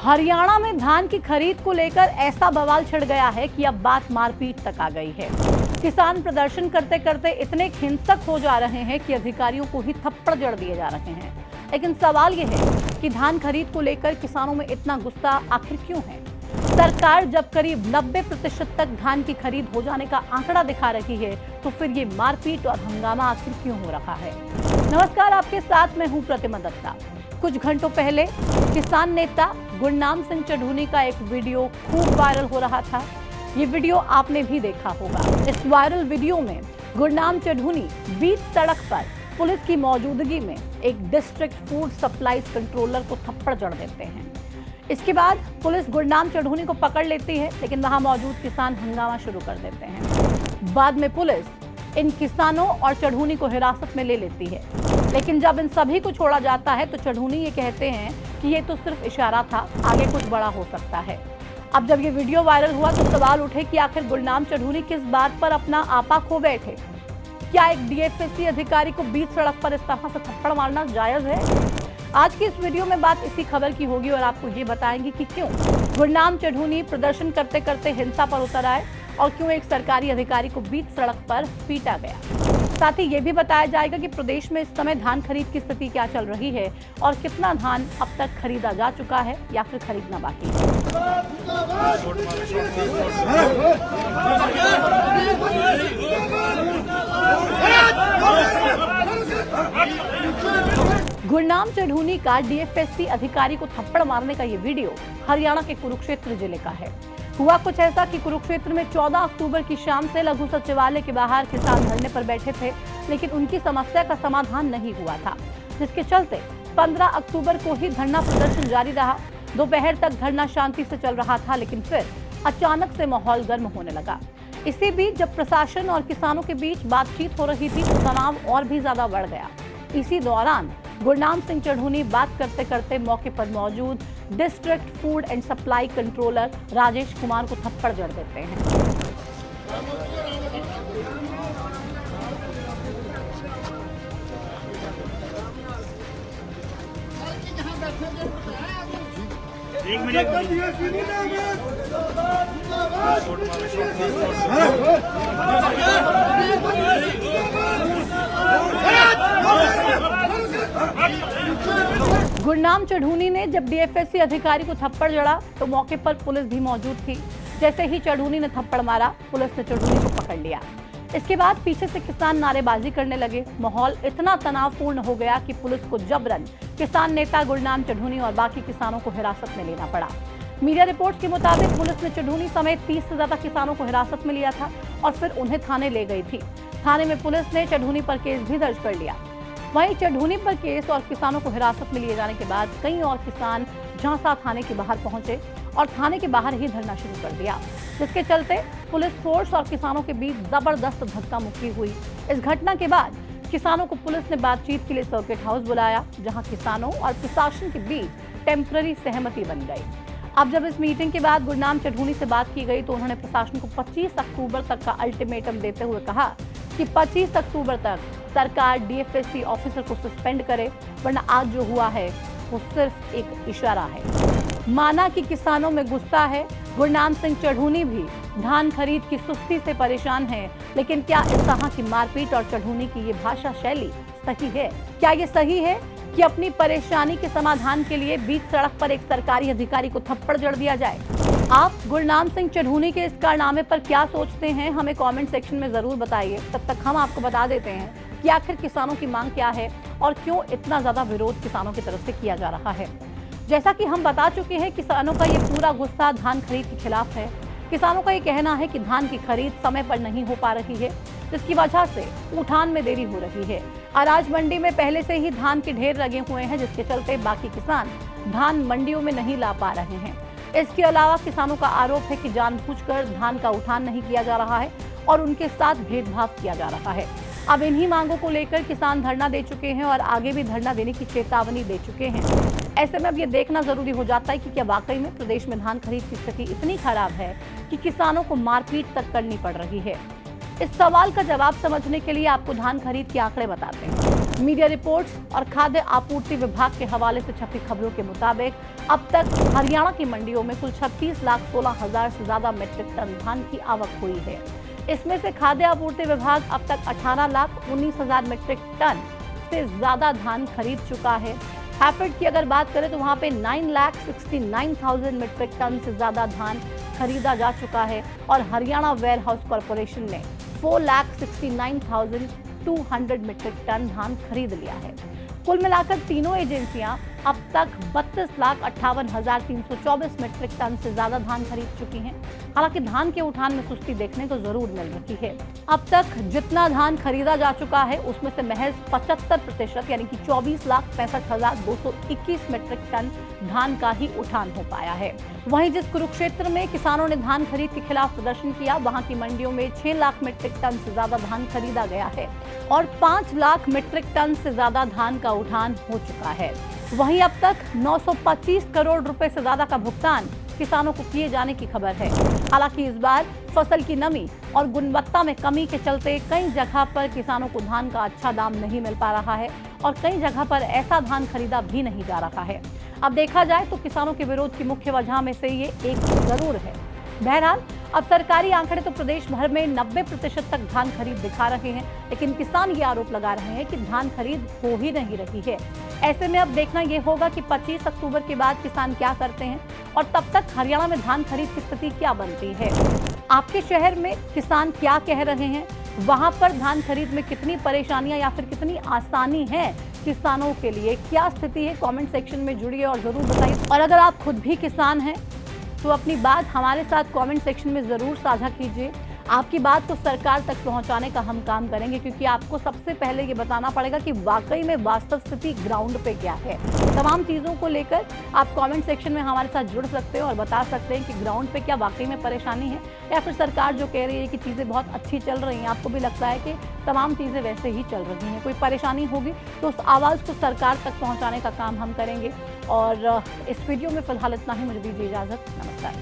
हरियाणा में धान की खरीद को लेकर ऐसा बवाल छिड़ गया है कि अब बात मारपीट तक आ गई है। किसान प्रदर्शन करते करते इतने हिंसक हो जा रहे हैं कि अधिकारियों को ही थप्पड़ जड़ दिए जा रहे हैं। लेकिन सवाल यह है कि धान खरीद को लेकर किसानों में इतना गुस्सा आखिर क्यों है? सरकार जब करीब 90% तक धान की खरीद हो जाने का आंकड़ा दिखा रही है, तो फिर ये मारपीट और हंगामा आखिर क्यों हो रहा है? नमस्कार, आपके साथ मैं हूं प्रतिमा दत्ता। कुछ घंटों पहले किसान नेता गुरनाम सिंह चढ़ूनी का एक वीडियो खूब वायरल हो रहा था। ये वीडियो आपने भी देखा होगा। इस वायरल वीडियो में गुरनाम चढ़ूनी बीच सड़क पर पुलिस की मौजूदगी में एक डिस्ट्रिक्ट फूड सप्लाईज कंट्रोलर को थप्पड़ जड़ देते हैं। इसके बाद पुलिस गुरनाम चढ़ूनी को पकड़ लेती है, लेकिन वहां मौजूद किसान हंगामा शुरू कर देते हैं। बाद में पुलिस इन किसानों और चढ़ूनी को हिरासत में ले लेती है, लेकिन जब इन सभी को छोड़ा जाता है तो चढ़ूनी ये कहते हैं कि ये तो सिर्फ इशारा था, आगे कुछ बड़ा हो सकता है। अब जब ये वीडियो वायरल हुआ तो सवाल उठे कि आखिर गुरनाम चढ़ूनी किस बात पर अपना आपा खो बैठे। क्या एक डीएफएससी अधिकारी को बीच सड़क पर इस तरह से थप्पड़ मारना जायज है? आज की इस वीडियो में बात इसी खबर की होगी और आपको ये बताएंगे कि क्यों गुरनाम चढ़ूनी प्रदर्शन करते करते हिंसा पर उतर आए और क्यों एक सरकारी अधिकारी को बीच सड़क पर पीटा गया। साथ ही ये भी बताया जाएगा कि प्रदेश में इस समय धान खरीद की स्थिति क्या चल रही है और कितना धान अब तक खरीदा जा चुका है या फिर खरीदना बाकी है। गुरनाम चढ़ूनी का डीएफएससी अधिकारी को थप्पड़ मारने का ये वीडियो हरियाणा के कुरुक्षेत्र जिले का है। हुआ कुछ ऐसा कि कुरुक्षेत्र में 14 अक्टूबर की शाम से लघु सचिवालय के बाहर किसान धरने पर बैठे थे, लेकिन उनकी समस्या का समाधान नहीं हुआ था, जिसके चलते 15 अक्टूबर को ही धरना प्रदर्शन जारी रहा। दोपहर तक धरना शांति से चल रहा था, लेकिन फिर अचानक से माहौल गर्म होने लगा। इसी बीच जब प्रशासन और किसानों के बीच बातचीत हो रही थी तो तनाव और भी ज्यादा बढ़ गया। इसी दौरान गुरनाम सिंह चढ़ूनी बात करते करते मौके पर मौजूद district food and supply controller Rajesh Kumar को थप्पड़ जड़ देते हैं। एक मिनट गुरनाम चढ़ूनी ने जब डीएफएससी अधिकारी को थप्पड़ जड़ा तो मौके पर पुलिस भी मौजूद थी। जैसे ही चढ़ूनी ने थप्पड़ मारा, पुलिस ने चढ़ूनी को पकड़ लिया। इसके बाद पीछे से किसान नारेबाजी करने लगे। माहौल इतना तनावपूर्ण हो गया कि पुलिस को जबरन किसान नेता गुरनाम चढ़ूनी और बाकी किसानों को हिरासत में लेना पड़ा। मीडिया रिपोर्ट्स के मुताबिक पुलिस ने चढ़ूनी समेत 30 से ज्यादा किसानों को हिरासत में लिया था और फिर उन्हें थाने ले गई थी। थाने में पुलिस ने चढ़ूनी पर केस भी दर्ज कर लिया। वहीं चढ़ूनी पर केस और किसानों को हिरासत में लिए जाने के बाद कई और किसान झांसा थाने के बाहर पहुंचे और थाने के बाहर ही धरना शुरू कर दिया, जिसके चलते पुलिस फोर्स और किसानों के बीच जबरदस्त धक्का मुक्की हुई। इस घटना के बाद किसानों को पुलिस ने बातचीत के लिए सर्किट हाउस बुलाया, जहां किसानों और प्रशासन के बीच टेम्पररी सहमति बन गई। अब जब इस मीटिंग के बाद गुरनाम चढ़ूनी से बात की गई तो उन्होंने प्रशासन को 25 अक्टूबर तक का अल्टीमेटम देते हुए कहा कि 25 अक्टूबर तक सरकार डीएफएससी ऑफिसर को सस्पेंड करे, वरना आज जो हुआ है वो सिर्फ एक इशारा है। माना कि किसानों में गुस्सा है, गुरनाम सिंह चढ़ूनी भी धान खरीद की सुस्ती से परेशान है, लेकिन क्या इस तरह की मारपीट और चढ़ूनी की ये भाषा शैली सही है? क्या ये सही है कि अपनी परेशानी के समाधान के लिए बीच सड़क पर एक सरकारी अधिकारी को थप्पड़ जड़ दिया जाए? आप गुरनाम सिंह चढ़ूनी के इस कारनामे पर क्या सोचते हैं? हमें कमेंट सेक्शन में जरूर बताइए। तब तक हम आपको बता देते हैं कि आखिर किसानों की मांग क्या है और क्यों इतना ज्यादा विरोध किसानों की तरफ से किया जा रहा है। जैसा कि हम बता चुके हैं, किसानों का ये पूरा गुस्सा धान खरीद के खिलाफ है। किसानों का ये कहना है कि धान की खरीद समय पर नहीं हो पा रही है, जिसकी वजह से उठान में देरी हो रही है। अनाज मंडी में पहले से ही धान के ढेर लगे हुए हैं, जिसके चलते बाकी किसान धान मंडियों में नहीं ला पा रहे हैं। इसके अलावा किसानों का आरोप है कि जानबूझकर धान का उठान नहीं किया जा रहा है और उनके साथ भेदभाव किया जा रहा है। अब इन्हीं मांगों को लेकर किसान धरना दे चुके हैं और आगे भी धरना देने की चेतावनी दे चुके हैं। ऐसे में अब ये देखना जरूरी हो जाता है कि क्या वाकई में प्रदेश में धान खरीद की स्थिति इतनी खराब है कि किसानों को मारपीट तक करनी पड़ रही है। इस सवाल का जवाब समझने के लिए आपको धान खरीद के आंकड़े बताते हैं। मीडिया रिपोर्ट्स और खाद्य आपूर्ति विभाग के हवाले से छपी खबरों के मुताबिक अब तक हरियाणा की मंडियों में कुल 36,16,000 से ज्यादा मीट्रिक टन धान की आवक हुई है। इसमें से खाद्य आपूर्ति विभाग अब तक 18,19,000 मीट्रिक टन से ज्यादा धान खरीद चुका है। हैफेड की अगर बात करें तो वहां पे 9,69,000 मीट्रिक टन से ज्यादा धान खरीदा जा चुका है और हरियाणा वेयर हाउस कॉर्पोरेशन ने 4,69,200 मीट्रिक टन धान खरीद लिया है। कुल मिलाकर तीनों एजेंसियां अब तक 32,58,324 मीट्रिक टन से ज्यादा धान खरीद चुकी हैं। हालांकि धान के उठान में सुस्ती देखने को जरूर मिल रही है। अब तक जितना धान खरीदा जा चुका है उसमें से महज 75% यानी कि 24,65,221 मीट्रिक टन धान का ही उठान हो पाया है। वहीं जिस कुरुक्षेत्र में किसानों ने धान खरीद के खिलाफ प्रदर्शन किया, वहां की मंडियों में 6 लाख मीट्रिक टन से ज्यादा धान खरीदा गया है और 5 लाख मीट्रिक टन से ज्यादा धान का उठान हो चुका है। वहीं अब तक 925 करोड़ रुपए से ज्यादा का भुगतान किसानों को किए जाने की खबर है। हालांकि इस बार फसल की नमी और गुणवत्ता में कमी के चलते कई जगह पर किसानों को धान का अच्छा दाम नहीं मिल पा रहा है और कई जगह पर ऐसा धान खरीदा भी नहीं जा रहा है। अब देखा जाए तो किसानों के विरोध की मुख्य वजह में से ये एक जरूर है। बहरहाल अब सरकारी आंकड़े तो प्रदेश भर में 90% तक धान खरीद दिखा रहे हैं, लेकिन किसान ये आरोप लगा रहे हैं कि धान खरीद हो ही नहीं रही है। ऐसे में अब देखना ये होगा कि 25 अक्टूबर के बाद किसान क्या करते हैं और तब तक हरियाणा में धान खरीद की स्थिति क्या बनती है। आपके शहर में किसान क्या कह रहे हैं, वहां पर धान खरीद में कितनी परेशानियां या फिर कितनी आसानी है किसानों के लिए, क्या स्थिति है, कमेंट सेक्शन में जुड़िए और जरूर बताइए। और अगर आप खुद भी किसान हैं तो अपनी बात हमारे साथ कमेंट सेक्शन में जरूर साझा कीजिए। आपकी बात को सरकार तक पहुंचाने का हम काम करेंगे, क्योंकि आपको सबसे पहले ये बताना पड़ेगा कि वाकई में वास्तव स्थिति ग्राउंड पे क्या है। तमाम चीज़ों को लेकर आप कमेंट सेक्शन में हमारे साथ जुड़ सकते हैं और बता सकते हैं कि ग्राउंड पे क्या वाकई में परेशानी है, या फिर सरकार जो कह रही है कि चीज़ें बहुत अच्छी चल रही हैं, आपको भी लगता है कि तमाम चीज़ें वैसे ही चल रही हैं। कोई परेशानी होगी तो उस आवाज़ को सरकार तक पहुँचाने का काम हम करेंगे। और इस वीडियो में फिलहाल इतना ही। मुझे दीजिए इजाज़त। नमस्कार।